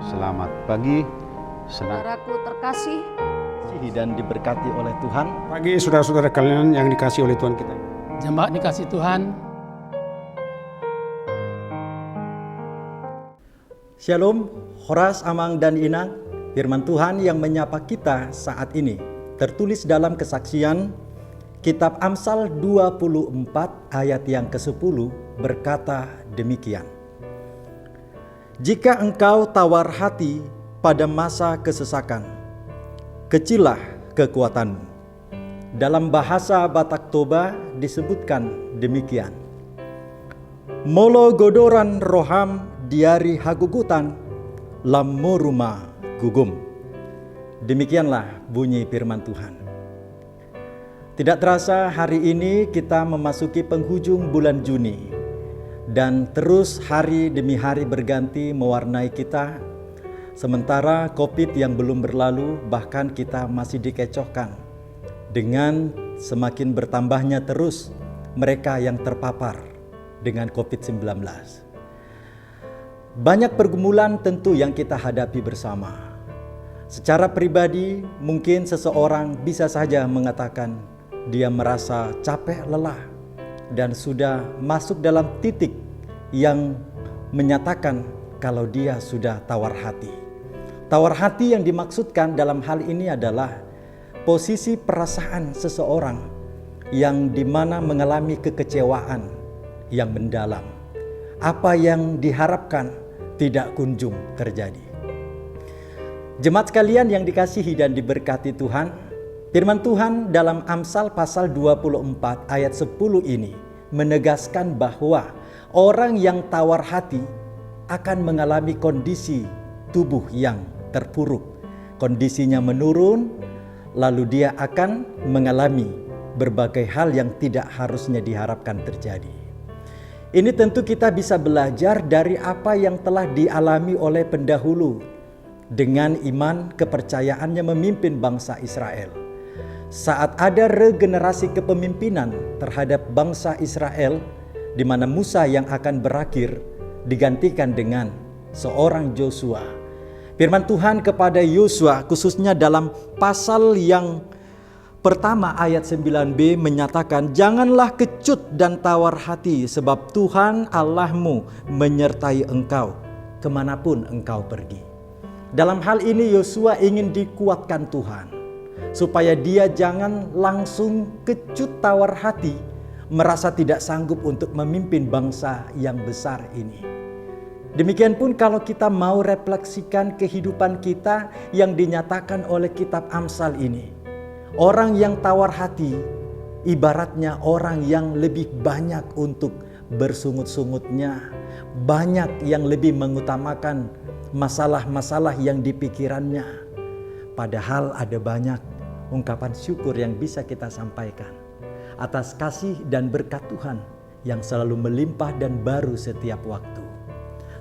Selamat pagi, Saudaraku terkasih, dan diberkati oleh Tuhan. Pagi saudara-saudara kalian yang dikasih oleh Tuhan kita. Jemaat dikasih Tuhan. Shalom, Horas, Amang, dan Inang. Firman Tuhan yang menyapa kita saat ini tertulis dalam Kesaksian Kitab Amsal 24 ayat yang ke-10 berkata demikian. Jika engkau tawar hati pada masa kesesakan, kecillah kekuatanmu. Dalam bahasa Batak Toba disebutkan demikian. Molo godoran roham diari hagugutan lammo rumah gugum. Demikianlah bunyi firman Tuhan. Tidak terasa hari ini kita memasuki penghujung bulan Juni. Dan terus hari demi hari berganti mewarnai kita. Sementara COVID yang belum berlalu bahkan kita masih dikecohkan. Dengan semakin bertambahnya terus mereka yang terpapar dengan COVID-19. Banyak pergumulan tentu yang kita hadapi bersama. Secara pribadi mungkin seseorang bisa saja mengatakan dia merasa capek lelah dan sudah masuk dalam titik yang menyatakan kalau dia sudah tawar hati. Tawar hati yang dimaksudkan dalam hal ini adalah posisi perasaan seseorang yang dimana mengalami kekecewaan yang mendalam. Apa yang diharapkan tidak kunjung terjadi. Jemaat sekalian yang dikasihi dan diberkati Tuhan, firman Tuhan dalam Amsal pasal 24 ayat 10 ini menegaskan bahwa orang yang tawar hati akan mengalami kondisi tubuh yang terpuruk. Kondisinya menurun, lalu dia akan mengalami berbagai hal yang tidak harusnya diharapkan terjadi. Ini tentu kita bisa belajar dari apa yang telah dialami oleh pendahulu dengan iman kepercayaannya memimpin bangsa Israel. Saat ada regenerasi kepemimpinan terhadap bangsa Israel, di mana Musa yang akan berakhir digantikan dengan seorang Yosua. Firman Tuhan kepada Yosua khususnya dalam pasal yang pertama ayat 9b menyatakan, janganlah kecut dan tawar hati sebab Tuhan Allahmu menyertai engkau kemanapun engkau pergi. Dalam hal ini Yosua ingin dikuatkan Tuhan supaya dia jangan langsung kecut tawar hati, merasa tidak sanggup untuk memimpin bangsa yang besar ini. Demikian pun kalau kita mau refleksikan kehidupan kita yang dinyatakan oleh kitab Amsal ini. Orang yang tawar hati ibaratnya orang yang lebih banyak untuk bersungut-sungutnya, banyak yang lebih mengutamakan masalah-masalah yang dipikirannya. Padahal ada banyak ungkapan syukur yang bisa kita sampaikan atas kasih dan berkat Tuhan yang selalu melimpah dan baru setiap waktu.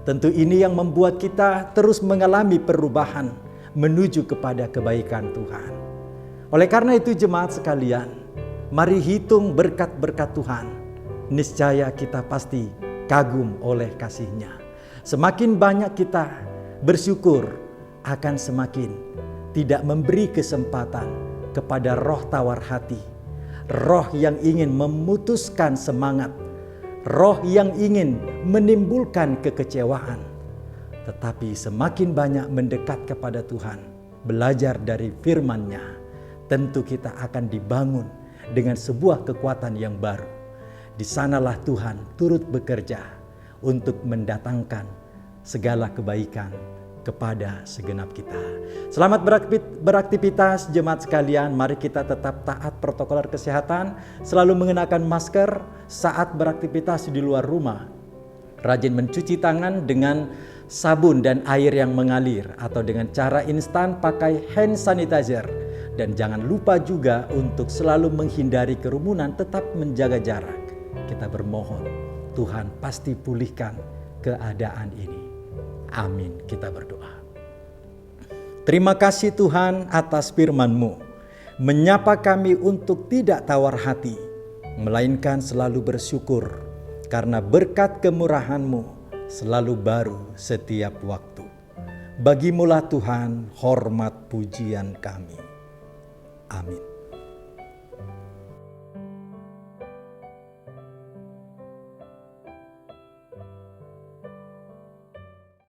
Tentu ini yang membuat kita terus mengalami perubahan menuju kepada kebaikan Tuhan. Oleh karena itu jemaat sekalian, mari hitung berkat-berkat Tuhan. Niscaya kita pasti kagum oleh kasih-Nya. Semakin banyak kita bersyukur, akan semakin tidak memberi kesempatan kepada roh tawar hati. Roh yang ingin memutuskan semangat, roh yang ingin menimbulkan kekecewaan. Tetapi semakin banyak mendekat kepada Tuhan, belajar dari firman-Nya, tentu kita akan dibangun dengan sebuah kekuatan yang baru. Di sanalah Tuhan turut bekerja untuk mendatangkan segala kebaikan kepada segenap kita. Selamat beraktivitas jemaat sekalian. Mari kita tetap taat protokol kesehatan, selalu mengenakan masker saat beraktivitas di luar rumah. Rajin mencuci tangan dengan sabun dan air yang mengalir atau dengan cara instan pakai hand sanitizer. Dan jangan lupa juga untuk selalu menghindari kerumunan, tetap menjaga jarak. Kita bermohon Tuhan pasti pulihkan keadaan ini. Amin. Kita berdoa. Terima kasih Tuhan atas firman-Mu. Menyapa kami untuk tidak tawar hati, melainkan selalu bersyukur karena berkat kemurahan-Mu selalu baru setiap waktu. Bagimulah Tuhan hormat pujian kami. Amin.